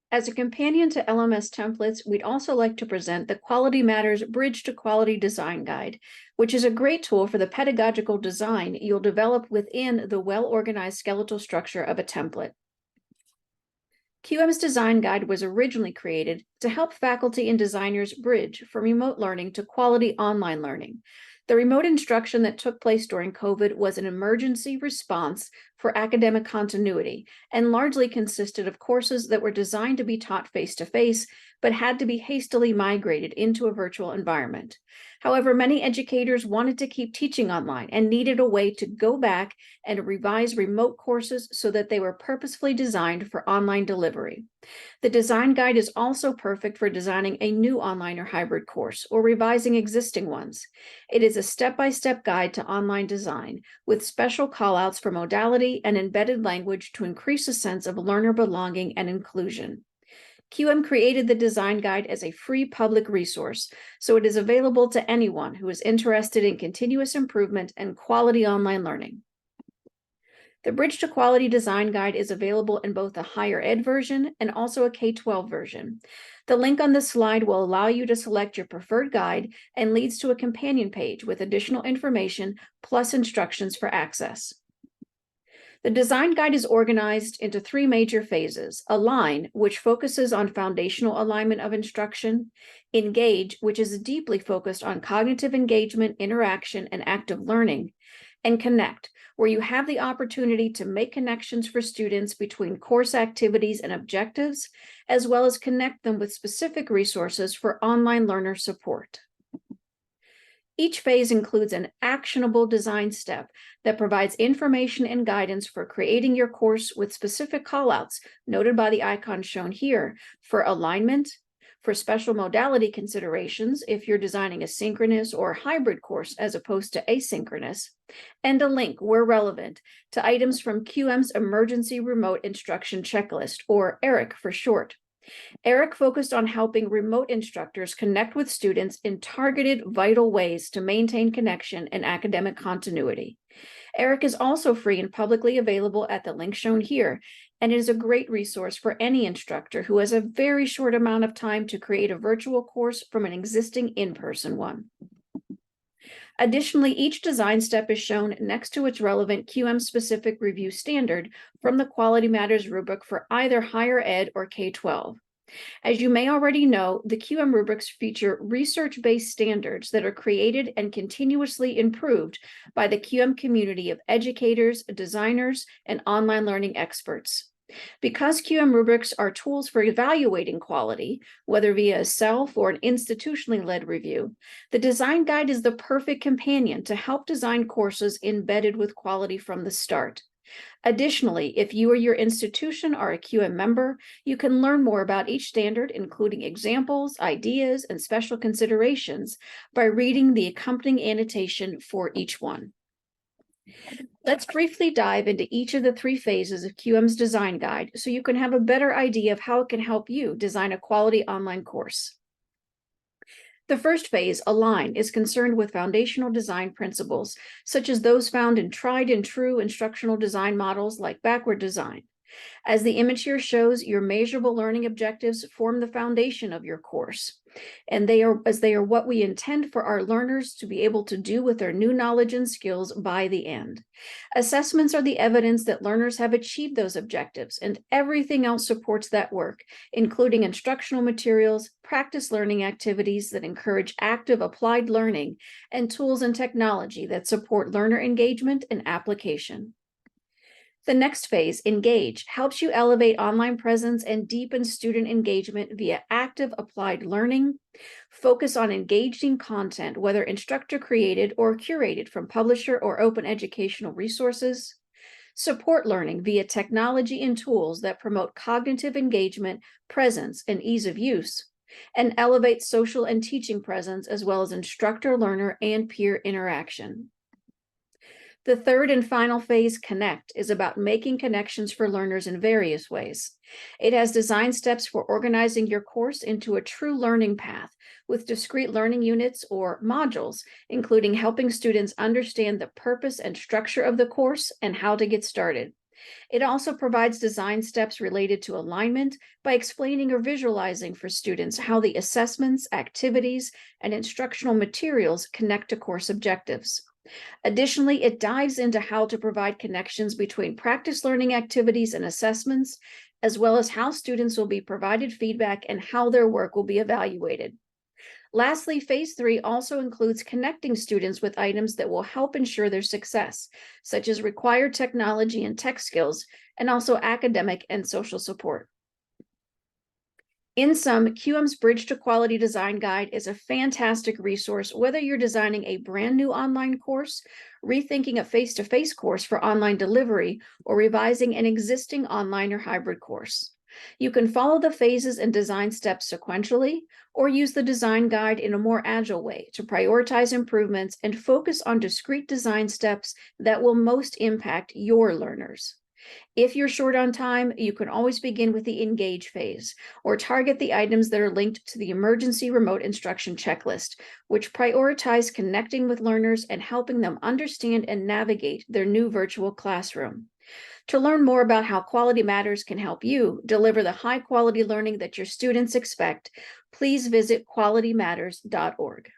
As a companion to LMS templates, we'd also like to present the Quality Matters Bridge to Quality Design Guide, which is a great tool for the pedagogical design you'll develop within the well-organized skeletal structure of a template. QM's Design Guide was originally created to help faculty and designers bridge from remote learning to quality online learning. The remote instruction that took place during COVID was an emergency response for academic continuity and largely consisted of courses that were designed to be taught face-to-face, but had to be hastily migrated into a virtual environment. However, many educators wanted to keep teaching online and needed a way to go back and revise remote courses so that they were purposefully designed for online delivery. The design guide is also perfect for designing a new online or hybrid course or revising existing ones. It is a step-by-step guide to online design with special callouts for modality and embedded language to increase a sense of learner belonging and inclusion. QM created the design guide as a free public resource, so it is available to anyone who is interested in continuous improvement and quality online learning. The Bridge to Quality Design Guide is available in both a higher ed version and also a K-12 version. The link on this slide will allow you to select your preferred guide and leads to a companion page with additional information plus instructions for access. The design guide is organized into three major phases: Align, which focuses on foundational alignment of instruction; Engage, which is deeply focused on cognitive engagement, interaction, and active learning; and Connect, where you have the opportunity to make connections for students between course activities and objectives, as well as connect them with specific resources for online learner support. Each phase includes an actionable design step that provides information and guidance for creating your course with specific callouts noted by the icons shown here for alignment, for special modality considerations if you're designing a synchronous or hybrid course as opposed to asynchronous, and a link where relevant to items from QM's Emergency Remote Instruction Checklist, or ERIC for short. ERIC focused on helping remote instructors connect with students in targeted, vital ways to maintain connection and academic continuity. ERIC is also free and publicly available at the link shown here, and it is a great resource for any instructor who has a very short amount of time to create a virtual course from an existing in-person one. Additionally, each design step is shown next to its relevant QM-specific review standard from the Quality Matters rubric for either higher ed or K-12. As you may already know, the QM rubrics feature research-based standards that are created and continuously improved by the QM community of educators, designers, and online learning experts. Because QM rubrics are tools for evaluating quality, whether via a self or an institutionally led review, the design guide is the perfect companion to help design courses embedded with quality from the start. Additionally, if you or your institution are a QM member, you can learn more about each standard, including examples, ideas, and special considerations, by reading the accompanying annotation for each one. Let's briefly dive into each of the three phases of QM's design guide so you can have a better idea of how it can help you design a quality online course. The first phase, Align, is concerned with foundational design principles, such as those found in tried and true instructional design models like backward design. As the image here shows, your measurable learning objectives form the foundation of your course, and they are what we intend for our learners to be able to do with their new knowledge and skills by the end. Assessments are the evidence that learners have achieved those objectives, and everything else supports that work, including instructional materials, practice learning activities that encourage active applied learning, and tools and technology that support learner engagement and application. The next phase, Engage, helps you elevate online presence and deepen student engagement via active applied learning. Focus on engaging content, whether instructor created or curated from publisher or open educational resources. Support learning via technology and tools that promote cognitive engagement, presence, and ease of use. And elevate social and teaching presence, as well as instructor, learner, and peer interaction. The third and final phase, Connect, is about making connections for learners in various ways. It has design steps for organizing your course into a true learning path with discrete learning units or modules, including helping students understand the purpose and structure of the course and how to get started. It also provides design steps related to alignment by explaining or visualizing for students how the assessments, activities, and instructional materials connect to course objectives. Additionally, it dives into how to provide connections between practice learning activities and assessments, as well as how students will be provided feedback and how their work will be evaluated. Lastly, phase 3 also includes connecting students with items that will help ensure their success, such as required technology and tech skills, and also academic and social support. In sum, QM's Bridge to Quality Design Guide is a fantastic resource whether you're designing a brand new online course, rethinking a face-to-face course for online delivery, or revising an existing online or hybrid course. You can follow the phases and design steps sequentially, or use the design guide in a more agile way to prioritize improvements and focus on discrete design steps that will most impact your learners. If you're short on time, you can always begin with the engage phase or target the items that are linked to the emergency remote instruction checklist, which prioritize connecting with learners and helping them understand and navigate their new virtual classroom. To learn more about how Quality Matters can help you deliver the high quality learning that your students expect, please visit qualitymatters.org.